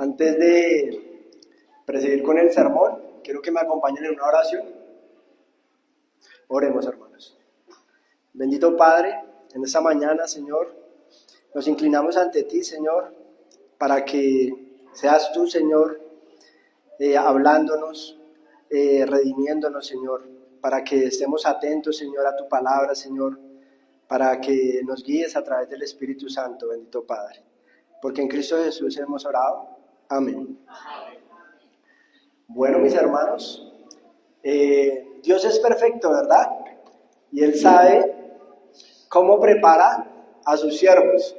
Antes de proseguir con el sermón, quiero que me acompañen en una oración. Oremos, hermanos. Bendito Padre, en esta mañana, Señor, nos inclinamos ante ti, Señor, para que seas tú, Señor, hablándonos, redimiéndonos, Señor, para que estemos atentos, Señor, a tu palabra, Señor, para que nos guíes a través del Espíritu Santo, bendito Padre. Porque en Cristo Jesús hemos orado. Amén. Bueno, mis hermanos, Dios es perfecto, ¿verdad? Y Él sabe cómo prepara a sus siervos.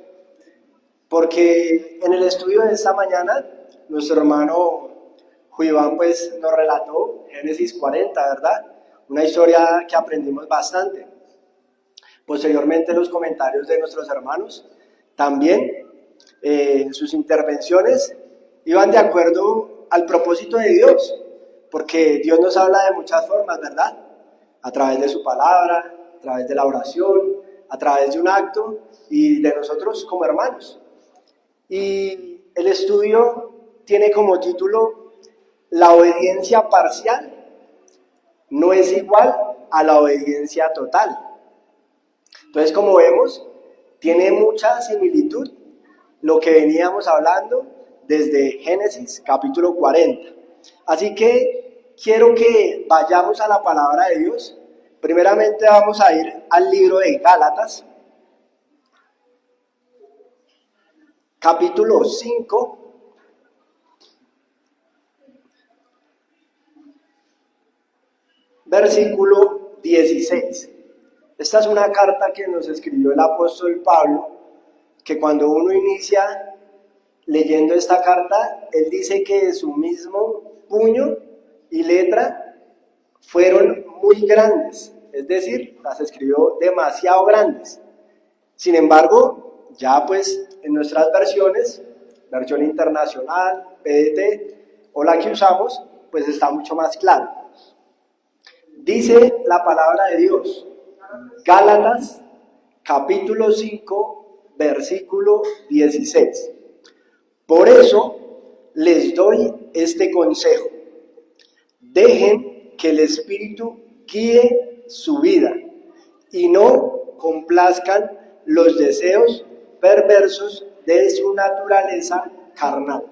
Porque en el estudio de esta mañana, nuestro hermano Juiván pues nos relató Génesis 40, ¿verdad? Una historia que aprendimos bastante. Posteriormente los comentarios de nuestros hermanos también, sus intervenciones iban de acuerdo al propósito de Dios, porque Dios nos habla de muchas formas, ¿verdad? A través de su palabra, a través de la oración, a través de un acto y de nosotros como hermanos. Y el estudio tiene como título: la obediencia parcial no es igual a la obediencia total. Entonces, como vemos, tiene mucha similitud lo que veníamos hablando desde Génesis capítulo 40. Así que quiero que vayamos a la palabra de Dios. Primeramente vamos a ir al libro de Gálatas, capítulo 5, versículo 16. Esta es una carta que nos escribió el apóstol Pablo, que cuando uno inicia leyendo esta carta, él dice que de su mismo puño y letra fueron muy grandes, es decir, las escribió demasiado grandes. Sin embargo, ya pues en nuestras versiones, versión internacional, PDT o la que usamos, pues está mucho más claro. Dice la palabra de Dios, Gálatas capítulo 5, versículo 16. Por eso les doy este consejo: dejen que el Espíritu guíe su vida y no complazcan los deseos perversos de su naturaleza carnal.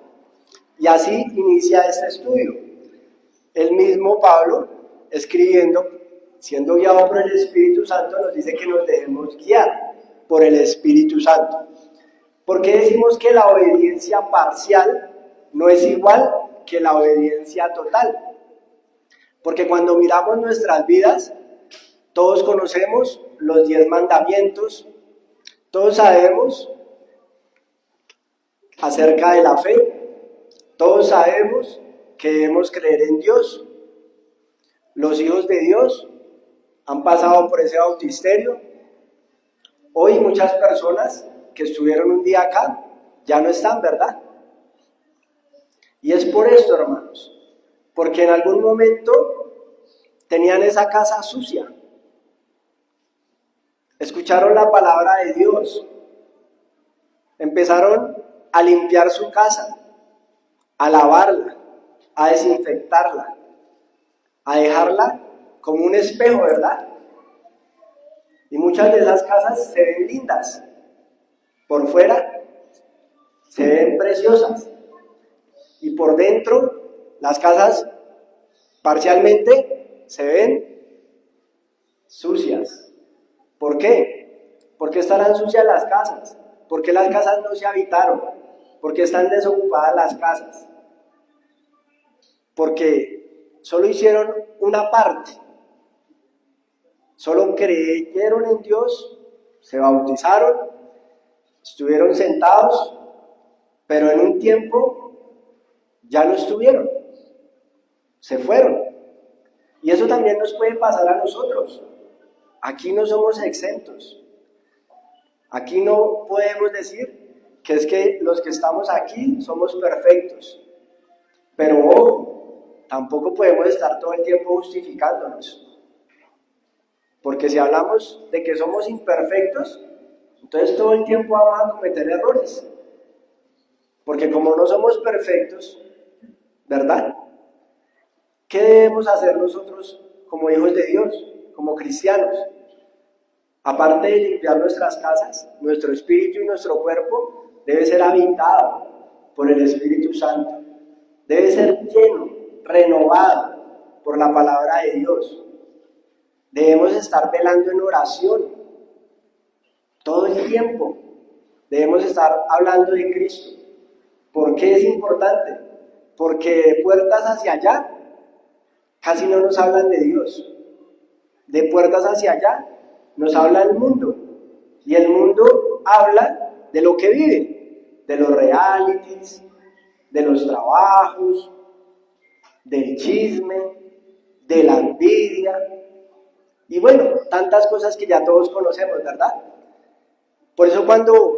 Y así inicia este estudio. El mismo Pablo, escribiendo, siendo guiado por el Espíritu Santo, nos dice que nos debemos guiar por el Espíritu Santo. ¿Por qué decimos que la obediencia parcial no es igual que la obediencia total? Porque cuando miramos nuestras vidas, todos conocemos los 10 mandamientos, todos sabemos acerca de la fe, todos sabemos que debemos creer en Dios. Los hijos de Dios han pasado por ese bautisterio. Hoy muchas personas que estuvieron un día acá ya no están, ¿verdad? Y es por esto, hermanos, porque en algún momento tenían esa casa sucia. Escucharon la palabra de Dios, empezaron a limpiar su casa, a lavarla, a desinfectarla, a dejarla como un espejo, ¿verdad? Y muchas de esas casas se ven lindas, por fuera se ven preciosas, y por dentro las casas parcialmente se ven sucias. ¿Por qué? ¿Por qué estarán sucias las casas? ¿Por qué las casas no se habitaron? ¿Por qué están desocupadas las casas? Porque solo hicieron una parte. Solo creyeron en Dios, se bautizaron, estuvieron sentados, pero en un tiempo ya no estuvieron, se fueron. Y eso también nos puede pasar a nosotros. Aquí no somos exentos. Aquí no podemos decir que es que los que estamos aquí somos perfectos. Pero ojo, tampoco podemos estar todo el tiempo justificándonos. Porque si hablamos de que somos imperfectos, entonces todo el tiempo vamos a cometer errores. Porque como no somos perfectos, ¿verdad? ¿Qué debemos hacer nosotros como hijos de Dios, como cristianos? Aparte de limpiar nuestras casas, nuestro espíritu y nuestro cuerpo debe ser habitado por el Espíritu Santo. Debe ser lleno, renovado por la palabra de Dios. Debemos estar velando en oración todo el tiempo. Debemos estar hablando de Cristo. ¿Por qué es importante? Porque de puertas hacia allá casi no nos hablan de Dios. De puertas hacia allá nos habla el mundo. Y el mundo habla de lo que vive, de los realities, de los trabajos, del chisme, de la envidia. Y bueno, tantas cosas que ya todos conocemos, ¿verdad? Por eso cuando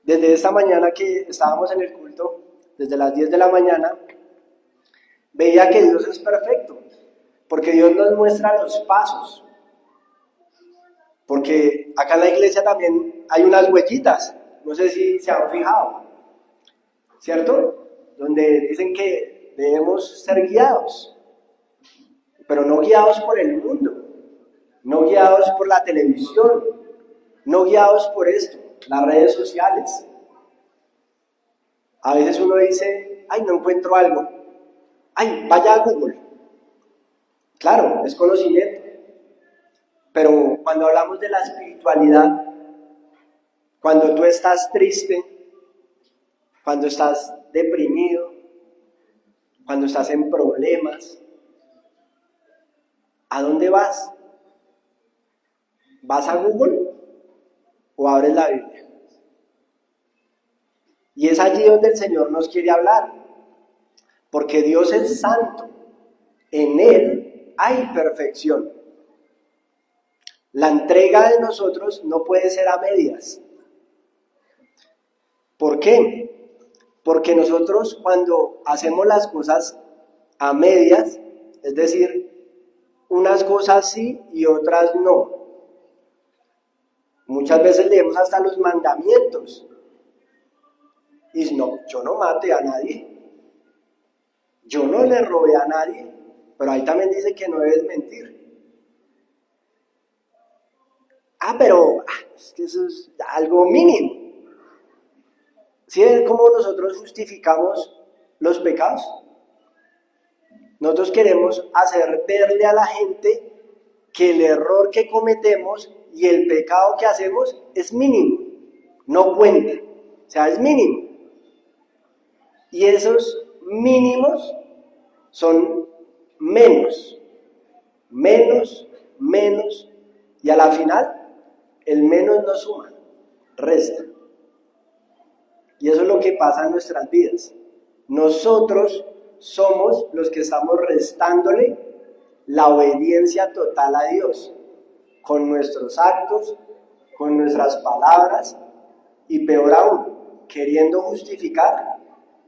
desde esta mañana que estábamos en el culto, desde las 10 de la mañana, veía que Dios es perfecto, porque Dios nos muestra los pasos. Porque acá en la iglesia también hay unas huellitas, no sé si se han fijado, ¿cierto? Donde dicen que debemos ser guiados, pero no guiados por el mundo, no guiados por la televisión, no guiados por esto, las redes sociales. A veces uno dice, ay, no encuentro algo, ay, vaya a Google. Claro, es conocimiento, pero cuando hablamos de la espiritualidad, cuando tú estás triste, cuando estás deprimido, cuando estás en problemas, ¿a dónde vas? ¿Vas a Google o abres la Biblia? Y es allí donde el Señor nos quiere hablar, porque Dios es santo, en Él hay perfección. La entrega de nosotros no puede ser a medias. ¿Por qué? Porque nosotros cuando hacemos las cosas a medias, es decir, unas cosas sí y otras no. Muchas veces leemos hasta los mandamientos. Y no, yo no mate a nadie. Yo no le robé a nadie. Pero ahí también dice que no debes mentir. Pero es que eso es algo mínimo. ¿Sí ven cómo nosotros justificamos los pecados? Nosotros queremos hacer verle a la gente que el error que cometemos y el pecado que hacemos es mínimo, no cuenta, o sea, es mínimo. Y esos mínimos son menos, y a la final el menos no suma, resta. Y eso es lo que pasa en nuestras vidas. Nosotros somos los que estamos restándole la obediencia total a Dios, con nuestros actos, con nuestras palabras, y peor aún, queriendo justificar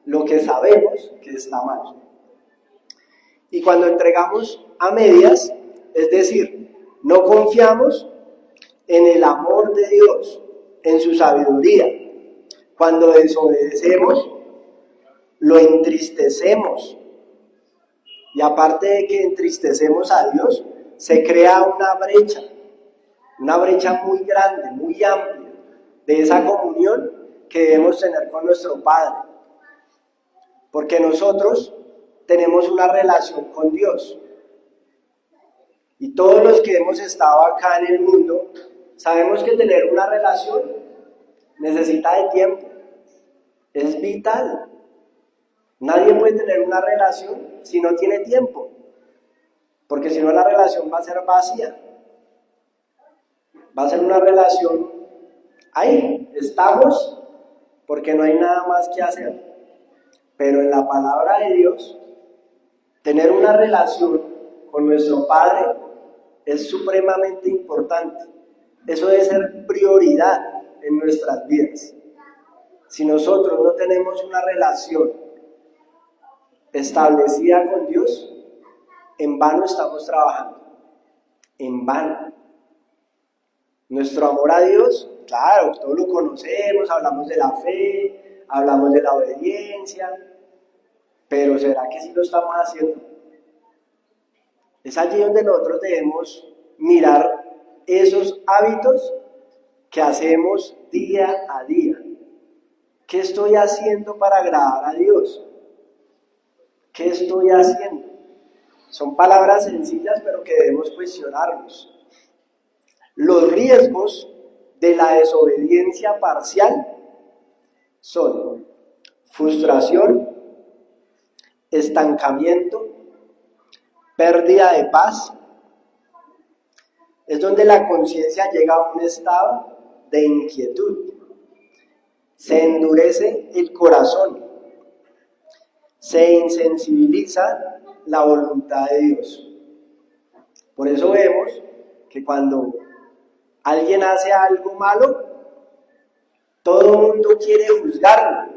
lo que sabemos que está mal. Y cuando entregamos a medias, es decir, no confiamos en el amor de Dios, en su sabiduría. Cuando desobedecemos, lo entristecemos. Y aparte de que entristecemos a Dios, se crea una brecha muy grande, muy amplia, de esa comunión que debemos tener con nuestro Padre. Porque nosotros tenemos una relación con Dios. Y todos los que hemos estado acá en el mundo, sabemos que tener una relación necesita de tiempo, es vital. Nadie puede tener una relación si no tiene tiempo, porque si no la relación va a ser vacía, va a ser una relación, ahí estamos porque no hay nada más que hacer. Pero en la palabra de Dios, tener una relación con nuestro Padre es supremamente importante. Eso debe ser prioridad en nuestras vidas. Si nosotros no tenemos una relación establecida con Dios, en vano estamos trabajando, en vano. Nuestro amor a Dios, claro, todos lo conocemos, hablamos de la fe, hablamos de la obediencia, pero ¿será que sí lo estamos haciendo? Es allí donde nosotros debemos mirar esos hábitos que hacemos día a día. ¿Qué estoy haciendo para agradar a Dios? ¿Qué estoy haciendo? Son palabras sencillas, pero que debemos cuestionarnos. Los riesgos de la desobediencia parcial son frustración, estancamiento, pérdida de paz. Es donde la conciencia llega a un estado de inquietud. Se endurece el corazón. Se insensibiliza la voluntad de Dios. Por eso vemos que cuando alguien hace algo malo, todo el mundo quiere juzgarlo,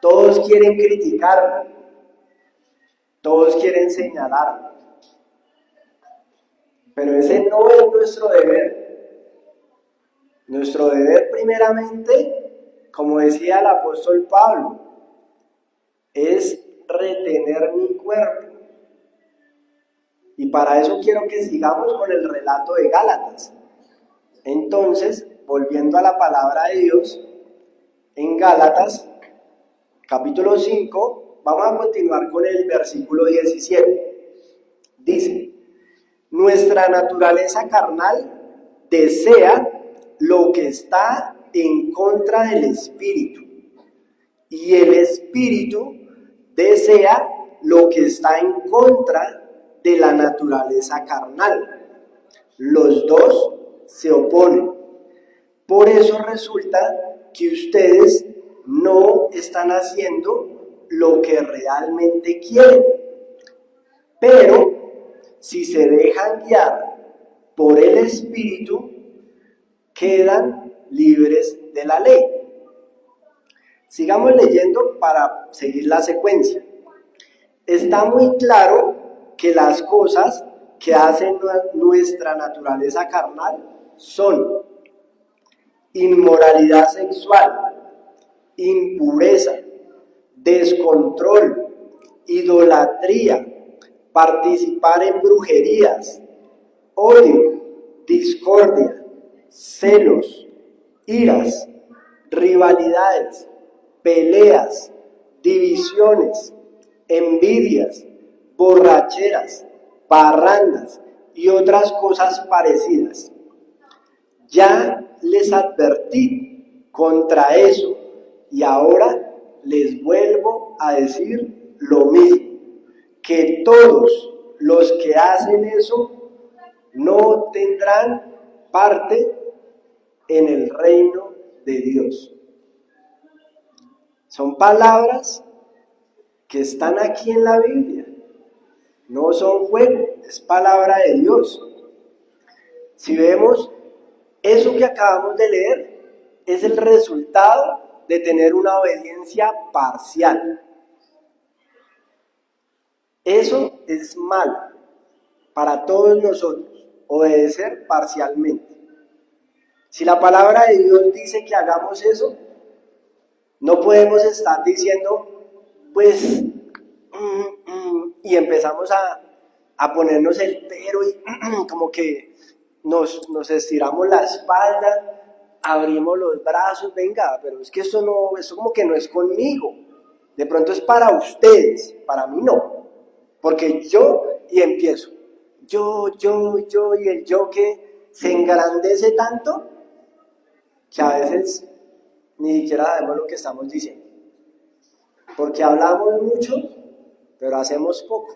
todos quieren criticarlo, todos quieren señalarlo. Pero ese no es nuestro deber. Nuestro deber primeramente, como decía el apóstol Pablo, es retener mi cuerpo. Y para eso quiero que sigamos con el relato de Gálatas. Entonces, volviendo a la palabra de Dios, en Gálatas, capítulo 5, vamos a continuar con el versículo 17. Dice: nuestra naturaleza carnal desea lo que está en contra del Espíritu, y el Espíritu desea lo que está en contra de la naturaleza carnal. Los dos se oponen. Por eso resulta que ustedes no están haciendo lo que realmente quieren. Pero si se dejan guiar por el Espíritu, quedan libres de la ley. Sigamos leyendo para seguir la secuencia. Está muy claro que las cosas que hacen nuestra naturaleza carnal son inmoralidad sexual, impureza, descontrol, idolatría, participar en brujerías, odio, discordia, celos, iras, rivalidades, peleas, divisiones, envidias, borracheras, parrandas y otras cosas parecidas. Ya les advertí contra eso y ahora les vuelvo a decir lo mismo, que todos los que hacen eso no tendrán parte en el reino de Dios. Son palabras que están aquí en la Biblia, no son juego, es palabra de Dios. Si vemos, eso que acabamos de leer es el resultado de tener una obediencia parcial. Eso es malo para todos nosotros, obedecer parcialmente. Si la palabra de Dios dice que hagamos eso, no podemos estar diciendo, pues, y empezamos a ponernos el pero y como que nos estiramos la espalda, abrimos los brazos, venga, pero es que eso como que no es conmigo. De pronto es para ustedes, para mí no. Porque y empiezo. Yo, y el yo que se engrandece tanto que a veces ni siquiera sabemos lo que estamos diciendo. Porque hablamos mucho, pero hacemos poco.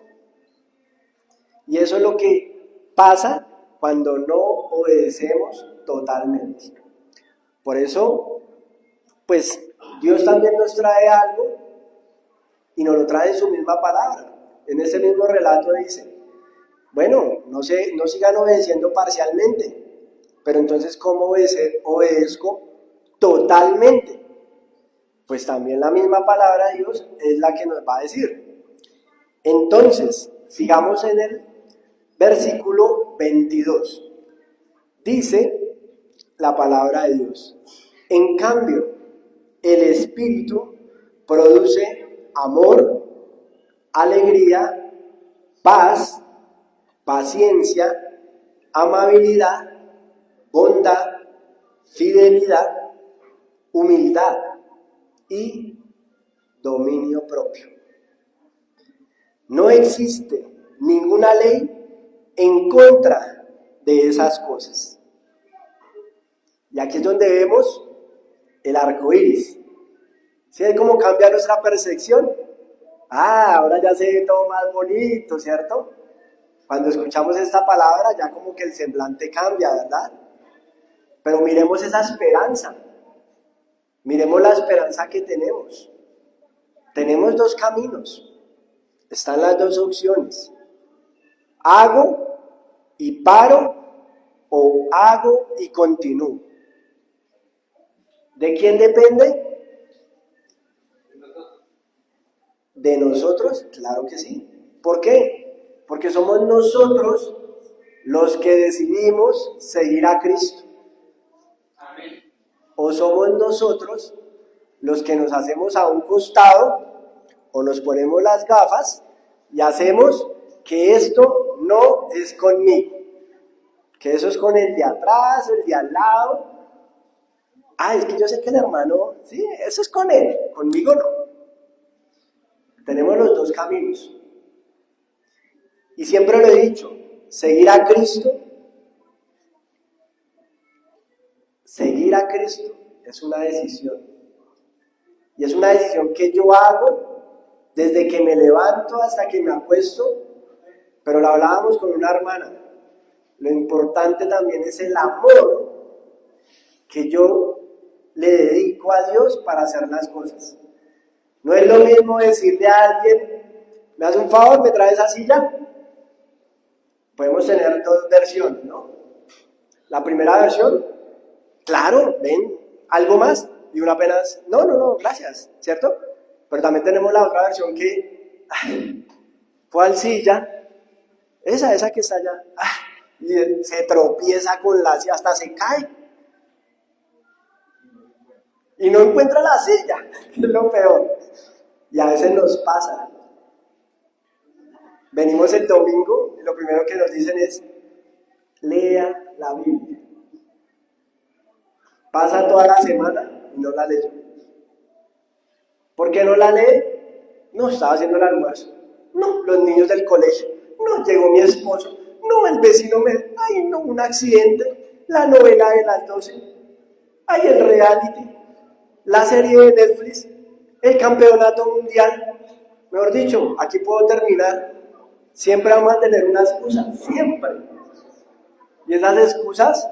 Y eso es lo que pasa cuando no obedecemos totalmente. Por eso, pues, Dios también nos trae algo y nos lo trae en su misma palabra. En ese mismo relato dice, bueno, no sigan obedeciendo parcialmente, pero entonces, ¿cómo obedezco totalmente? Pues también la misma palabra de Dios es la que nos va a decir. Entonces, sigamos en el versículo 22. Dice la palabra de Dios: en cambio, el Espíritu produce amor, alegría, paz, paciencia, amabilidad, bondad, fidelidad, humildad y dominio propio. No existe ninguna ley en contra de esas cosas. Y aquí es donde vemos el arco iris. ¿Sí ven cómo cambia nuestra percepción? Ahora ya se ve todo más bonito, ¿cierto? Cuando escuchamos esta palabra ya como que el semblante cambia, ¿verdad? Pero miremos esa esperanza. Miremos la esperanza que tenemos. Tenemos dos caminos. Están las dos opciones. Hago y paro o hago y continúo. ¿De quién depende? ¿De nosotros? Claro que sí. ¿Por qué? Porque somos nosotros los que decidimos seguir a Cristo. Amén. O somos nosotros los que nos hacemos a un costado o nos ponemos las gafas y hacemos que esto no es conmigo, que eso es con el de atrás, el de al lado. Es que yo sé que el hermano, sí, eso es con él, conmigo no. Tenemos los dos caminos. Y siempre lo he dicho, seguir a Cristo es una decisión. Y es una decisión que yo hago desde que me levanto hasta que me acuesto. Pero lo hablábamos con una hermana. Lo importante también es el amor que yo le dedico a Dios para hacer las cosas. No es lo mismo decirle a alguien, ¿me hace un favor, me trae esa silla? Podemos tener dos versiones, ¿no? La primera versión, claro, ven, algo más, y una apenas, no, gracias, ¿cierto? Pero también tenemos la otra versión que, ¿cuál silla? Esa que está allá, y se tropieza con la silla, hasta se cae. Y no encuentra la silla, que es lo peor. Y a veces nos pasa. Venimos el domingo y lo primero que nos dicen es, lea la Biblia. Pasa toda la semana y no la leyó. ¿Por qué no la lee? No, estaba haciendo el almuerzo. No, los niños del colegio. No, llegó mi esposo. No, el vecino no, un accidente. La novela de las 12. El reality. La serie de Netflix, el campeonato mundial, mejor dicho, aquí puedo terminar. Siempre vamos a tener una excusa, siempre. Y esas excusas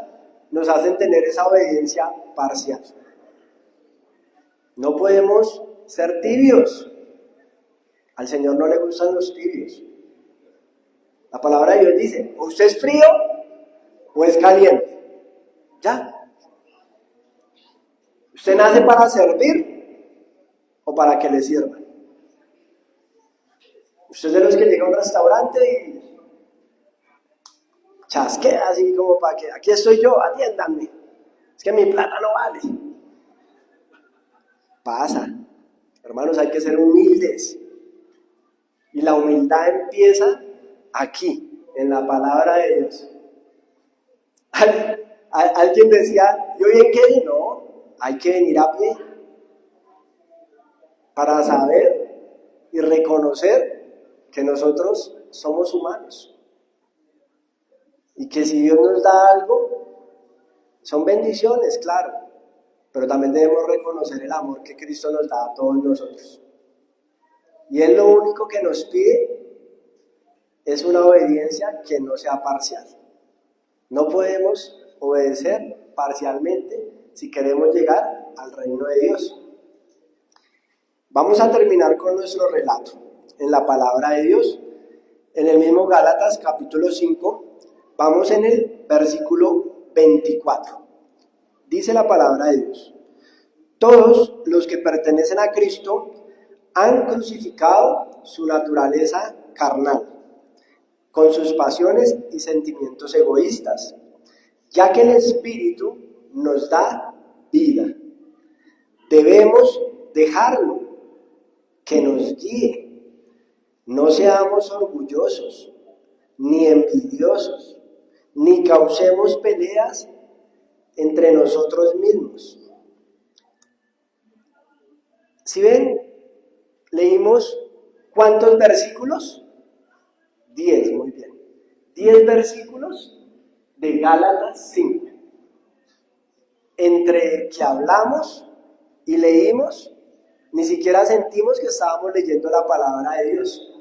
nos hacen tener esa obediencia parcial. No podemos ser tibios. Al Señor no le gustan los tibios. La palabra de Dios dice, o usted es frío o es caliente. Ya. ¿Usted nace para servir o para que le sirvan? Usted es de los que llega a un restaurante y chasquea así como para que, aquí estoy yo, atiéndanme. Es que mi plata no vale. Pasa. Hermanos, hay que ser humildes. Y la humildad empieza aquí, en la palabra de Dios. Alguien decía, ¿yo bien qué? No. Hay que venir a pie para saber y reconocer que nosotros somos humanos y que si Dios nos da algo, son bendiciones, claro, pero también debemos reconocer el amor que Cristo nos da a todos nosotros. Y Él lo único que nos pide es una obediencia que no sea parcial. No podemos obedecer parcialmente si queremos llegar al reino de Dios. Vamos a terminar con nuestro relato en la palabra de Dios, en el mismo Gálatas capítulo 5, vamos en el versículo 24. Dice la palabra de Dios, todos los que pertenecen a Cristo han crucificado su naturaleza carnal, con sus pasiones y sentimientos egoístas, ya que el Espíritu nos da vida. Debemos dejarlo que nos guíe. No seamos orgullosos, ni envidiosos, ni causemos peleas entre nosotros mismos. ¿Sí ven? Leímos ¿cuántos versículos? 10, muy bien. 10 versículos de Gálatas 5. Entre que hablamos y leímos, ni siquiera sentimos que estábamos leyendo la palabra de Dios.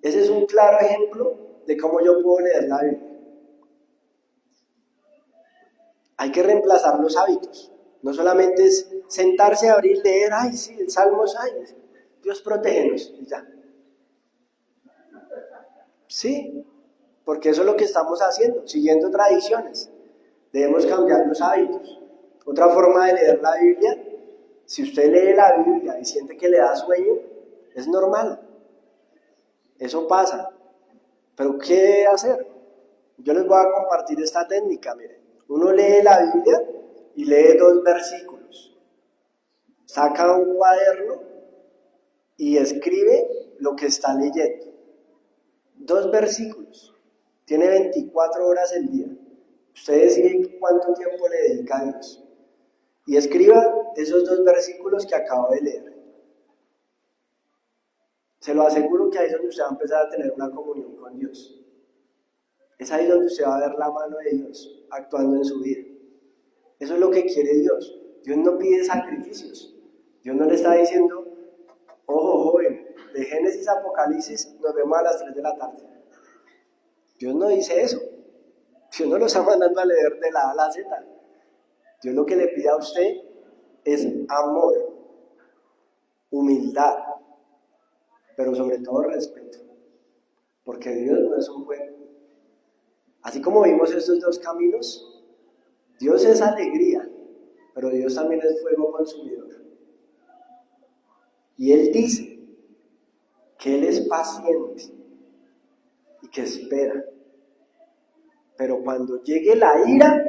Ese es un claro ejemplo de cómo yo puedo leer la Biblia. Hay que reemplazar los hábitos. No solamente es sentarse a abrir, leer, ay, sí, el Salmos, ay, Dios protégenos, y ya. Sí, porque eso es lo que estamos haciendo, siguiendo tradiciones. Debemos cambiar los hábitos. Otra forma de leer la Biblia, si usted lee la Biblia y siente que le da sueño, es normal. Eso pasa. Pero ¿qué debe hacer? Yo les voy a compartir esta técnica, miren. Uno lee la Biblia y lee 2 versículos. Saca un cuaderno y escribe lo que está leyendo. 2 versículos. Tiene 24 horas el día. Usted decide cuánto tiempo le dedica a Dios. Y escriba esos 2 versículos que acabo de leer. Se lo aseguro que ahí es donde usted va a empezar a tener una comunión con Dios. Es ahí donde usted va a ver la mano de Dios actuando en su vida. Eso es lo que quiere Dios. Dios no pide sacrificios. Dios no le está diciendo, ojo joven, de Génesis a Apocalipsis nos vemos a las 3 de la tarde. Dios no dice eso. Dios no lo está mandando a leer de la A a la Z. Dios lo que le pide a usted es amor, humildad, pero sobre todo respeto. Porque Dios no es un juego. Así como vimos estos 2 caminos, Dios es alegría, pero Dios también es fuego consumidor. Y Él dice que Él es paciente y que espera. Pero cuando llegue la ira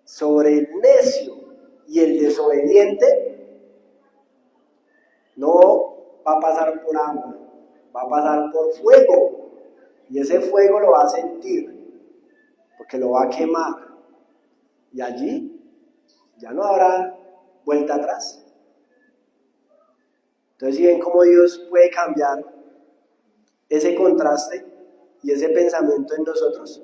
sobre el necio y el desobediente, no va a pasar por agua, va a pasar por fuego. Y ese fuego lo va a sentir, porque lo va a quemar. Y allí ya no habrá vuelta atrás. Entonces, ¿sí ven cómo Dios puede cambiar ese contraste y ese pensamiento en nosotros?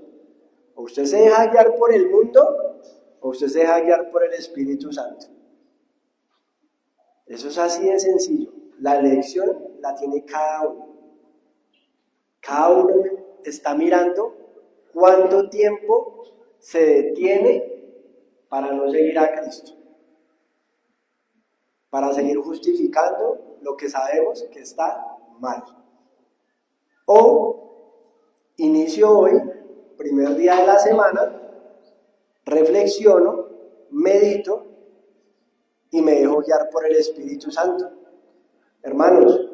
O usted se deja guiar por el mundo, o usted se deja guiar por el Espíritu Santo. Eso es así de sencillo. La elección la tiene cada uno. Cada uno está mirando cuánto tiempo se detiene para no seguir a Cristo, para seguir justificando lo que sabemos que está mal. O inicio hoy, primer día de la semana, reflexiono, medito y me dejo guiar por el Espíritu Santo. Hermanos,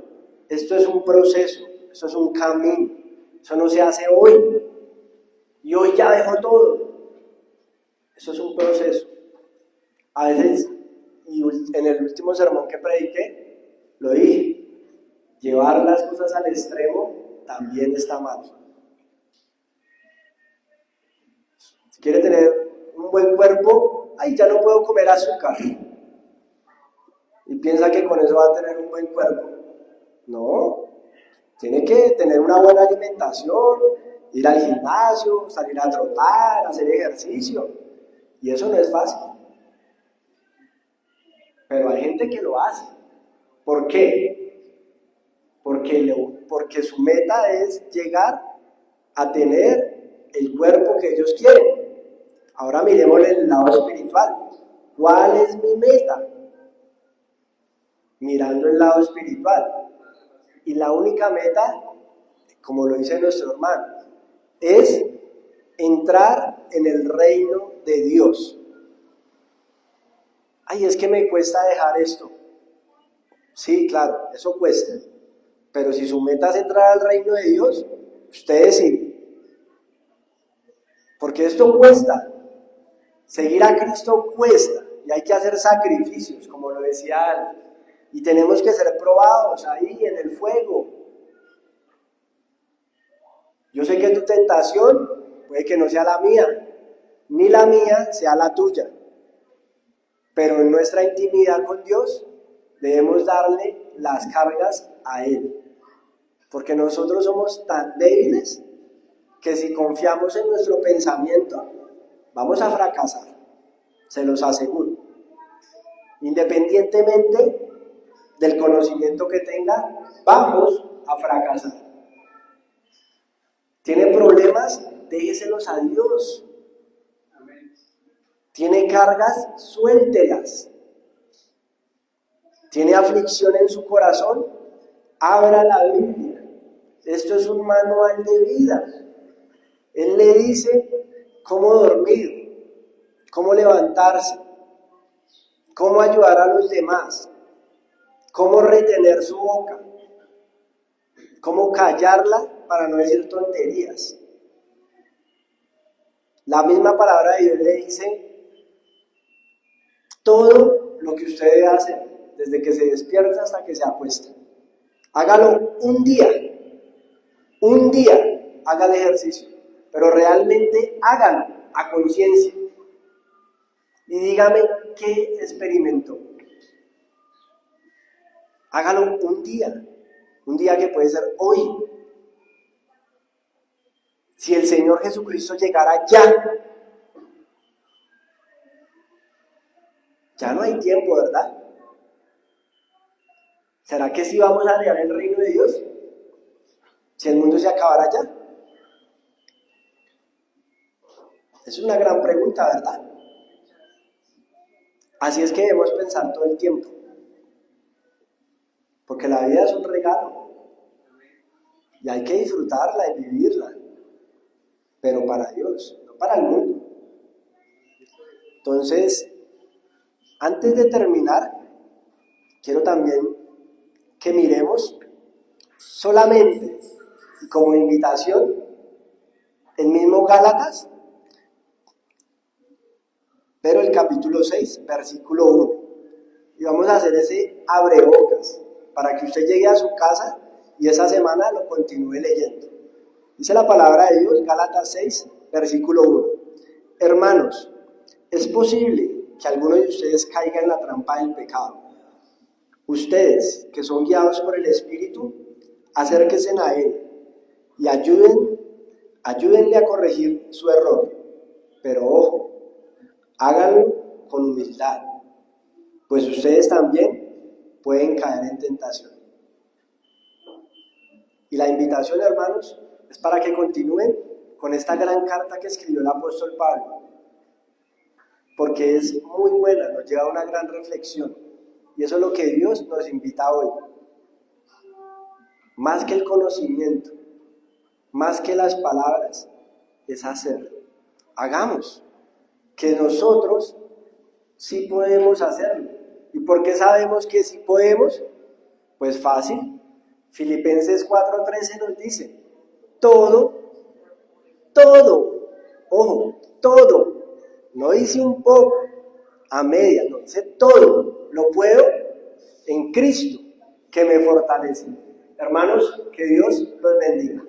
esto es un proceso, esto es un camino, eso no se hace hoy y hoy ya dejo todo. Eso es un proceso. A veces, y en el último sermón que prediqué, lo dije, llevar las cosas al extremo también está mal. Si quiere tener un buen cuerpo, ay, ya no puedo comer azúcar. Y piensa que con eso va a tener un buen cuerpo. No, tiene que tener una buena alimentación, ir al gimnasio, salir a trotar, hacer ejercicio. Y eso no es fácil. Pero hay gente que lo hace. ¿Por qué? Porque su meta es llegar a tener el cuerpo que ellos quieren. Ahora miremos el lado espiritual. ¿Cuál es mi meta? Mirando el lado espiritual. Y la única meta, como lo dice nuestro hermano, es entrar en el reino de Dios. Ay, es que me cuesta dejar esto. Sí, claro, eso cuesta. Pero si su meta es entrar al reino de Dios, usted decide. Porque esto cuesta. Seguir a Cristo cuesta. y hay que hacer sacrificios, como lo decía Ana, y tenemos que ser probados ahí en el fuego. Yo sé que tu tentación puede que no sea la mía, ni la mía sea la tuya, pero en nuestra intimidad con Dios debemos darle las cargas a Él, porque nosotros somos tan débiles que si confiamos en nuestro pensamiento, vamos a fracasar, se los aseguro. Independientemente del conocimiento que tenga, vamos a fracasar. ¿Tiene problemas? Déjeselos a Dios. ¿Tiene cargas? Suéltelas. ¿Tiene aflicción en su corazón? Abra la Biblia. Esto es un manual de vida. Él le dice cómo dormir, cómo levantarse, cómo ayudar a los demás, cómo retener su boca, cómo callarla para no decir tonterías. La misma palabra de Dios le dice todo lo que usted debe hacer, desde que se despierta hasta que se acuesta. Hágalo un día, haga el ejercicio, pero realmente hágalo a conciencia. Y dígame qué experimentó. Hágalo un día que puede ser hoy. Si el Señor Jesucristo llegara ya no hay tiempo, ¿verdad? ¿Será que sí vamos a hallar el reino de Dios? Si el mundo se acabara ya. Es una gran pregunta, ¿verdad? Así es que debemos pensar todo el tiempo. Porque la vida es un regalo. Y hay que disfrutarla y vivirla. Pero para Dios, no para el mundo. Entonces, antes de terminar, quiero también que miremos solamente y como invitación el mismo Gálatas, pero el capítulo 6, versículo 1. Y vamos a hacer ese abrebocas para que usted llegue a su casa y esa semana lo continúe leyendo. Dice la palabra de Dios, Gálatas 6, versículo 1. Hermanos, es posible que alguno de ustedes caiga en la trampa del pecado. Ustedes, que son guiados por el Espíritu, acérquense a Él y ayúdenle a corregir su error. Pero ojo, háganlo con humildad, pues ustedes también pueden caer en tentación. Y la invitación, hermanos, es para que continúen con esta gran carta que escribió el apóstol Pablo, porque es muy buena, nos lleva a una gran reflexión, y eso es lo que Dios nos invita hoy. Más que el conocimiento, más que las palabras, es hacer. Hagamos, que nosotros sí podemos hacerlo. ¿Y por qué sabemos que sí podemos? Pues fácil. Filipenses 4:13 nos dice, todo, ojo, todo, no dice un poco, a media, no dice todo, lo puedo en Cristo, que me fortalece. Hermanos, que Dios los bendiga.